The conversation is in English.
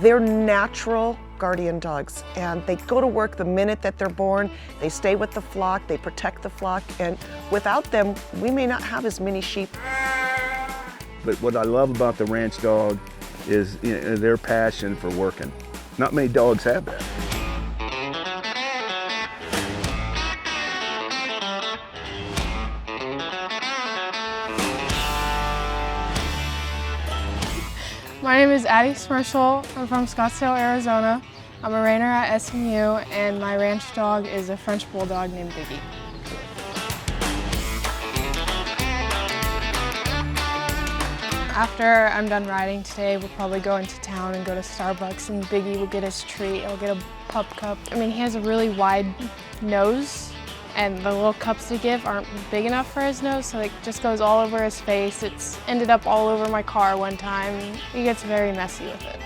They're natural guardian dogs, and they go to work the minute that they're born. They stay with the flock, they protect the flock, and without them, we may not have as many sheep. But what I love about the ranch dog is their passion for working. Not many dogs have that. My name is Addi Schmersal. I'm from Scottsdale, Arizona. I'm a rainer at SMU, and my ranch dog is a French bulldog named Biggy. After I'm done riding today, we'll probably go into town and go to Starbucks, and Biggy will get his treat. He'll get a pup cup. I mean, he has a really wide nose, and the little cups they give aren't big enough for his nose, so it just goes all over his face. It's ended up all over my car one time. He gets very messy with it.